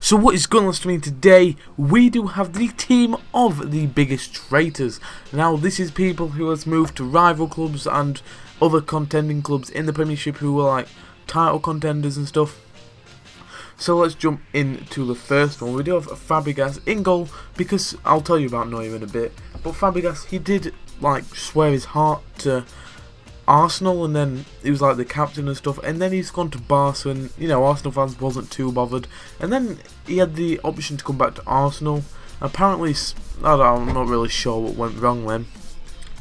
So what is going on, streaming today? We do have the team of the biggest traitors. Now this is people who has moved to rival clubs and other contending clubs in the Premiership who are like title contenders and stuff. So let's jump into the first one. We do have Fabregas in goal because I'll tell you about Neuer in a bit. But Fabregas, he did like swear his heart to Arsenal, and then he was like the captain and stuff, and then he's gone to Barca, and you know, Arsenal fans wasn't too bothered, and then he had the option to come back to Arsenal. Apparently, I'm not really sure what went wrong then,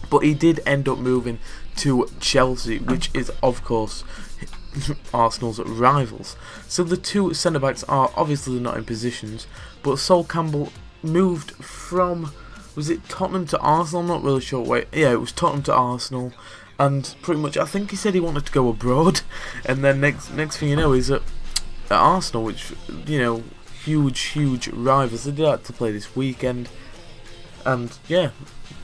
but he did end up moving to Chelsea, which is of course Arsenal's rivals. So the two centre backs are obviously not in positions, but Sol Campbell moved from, was it Tottenham to Arsenal? I'm not really sure. Wait, yeah, it was Tottenham to Arsenal. And pretty much, I think he said he wanted to go abroad, and then next thing you know, he's at Arsenal, which, you know, huge rivals. They did like to play this weekend, and yeah,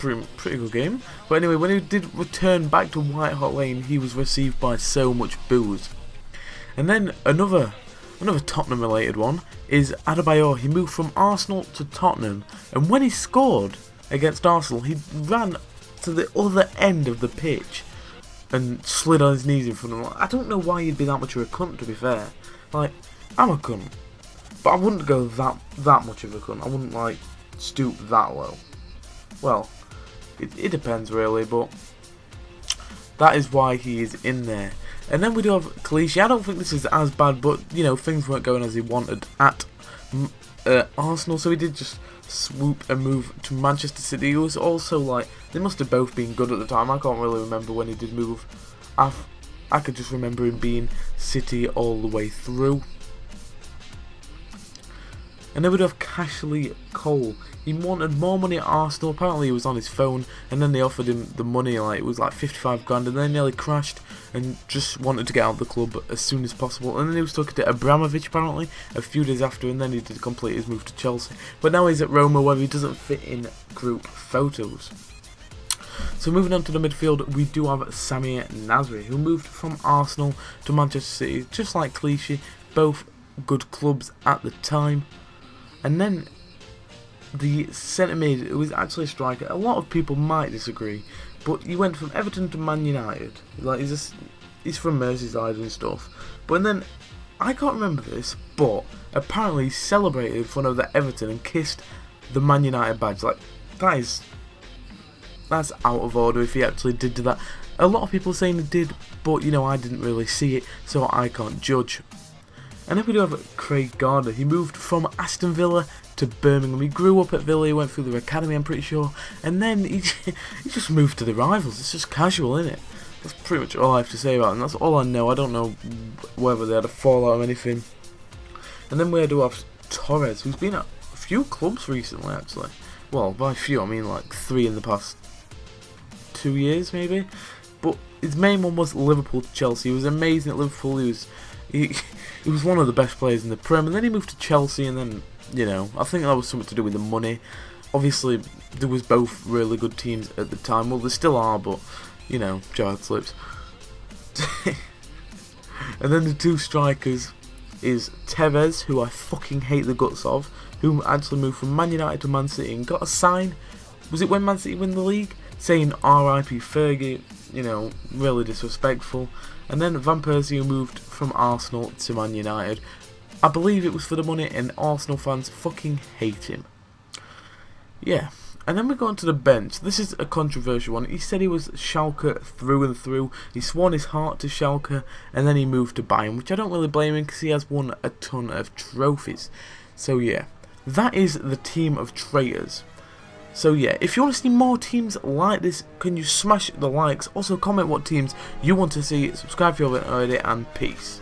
pretty good game. But anyway, when he did return back to White Hart Lane, he was received by so much booze. And then another Tottenham related one is Adebayor. He moved from Arsenal to Tottenham, and when he scored against Arsenal, he ran to the other end of the pitch and slid on his knees in front of him. I don't know why you'd be that much of a cunt, to be fair. Like, I'm a cunt, but I wouldn't go that much of a cunt. I wouldn't like stoop that low. Well, it depends really, but that is why he is in there. And then we do have Clichy. I don't think this is as bad, but you know, things weren't going as he wanted at Arsenal, so he did just swoop and move to Manchester City. He was also like, they must have both been good at the time. I can't really remember when he did move. I could just remember him being City all the way through. And then we'd have Cashley Cole. He wanted more money at Arsenal. Apparently he was on his phone, and then they offered him the money, like it was like 55 grand, and then nearly crashed and just wanted to get out of the club as soon as possible. And then he was talking to Abramovich apparently a few days after, and then he did complete his move to Chelsea. But now he's at Roma, where he doesn't fit in group photos. So moving on to the midfield, we do have Samir Nasri, who moved from Arsenal to Manchester City, just like Clichy, both good clubs at the time. And then the centre mid, it was actually a striker. A lot of people might disagree, but he went from Everton to Man United. Like he's from Merseyside and stuff. But then I can't remember this, but apparently he celebrated in front of the Everton and kissed the Man United badge. Like that's out of order if he actually did do that. A lot of people saying he did, but you know, I didn't really see it, so I can't judge. And then we do have Craig Gardner. He moved from Aston Villa to Birmingham. He grew up at Villa, he went through their academy, I'm pretty sure, and then he just moved to the rivals. It's just casual, isn't it? That's pretty much all I have to say about it, and that's all I know. I don't know whether they had a fallout or anything. And then we do have Torres, who's been at a few clubs recently, actually. Well, by few, I mean like 3 in the past 2 years, maybe. But his main one was Liverpool to Chelsea. He was amazing at Liverpool. He was one of the best players in the Prem, and then he moved to Chelsea, and then, you know, I think that was something to do with the money. Obviously, there was both really good teams at the time. Well, there still are, but, you know, child slips. And then the two strikers is Tevez, who I fucking hate the guts of, who actually moved from Man United to Man City and got a sign. Was it when Man City win the league? Saying R.I.P. Fergie, you know, really disrespectful. And then Van Persie, who moved from Arsenal to Man United. I believe it was for the money, and Arsenal fans fucking hate him. Yeah. And then we go on to the bench. This is a controversial one. He said he was Schalke through and through. He sworn his heart to Schalke, and then he moved to Bayern, which I don't really blame him because he has won a ton of trophies. So yeah, that is the team of traitors. So yeah, if you want to see more teams like this, can you smash the likes? Also comment what teams you want to see, subscribe if you haven't already, and peace.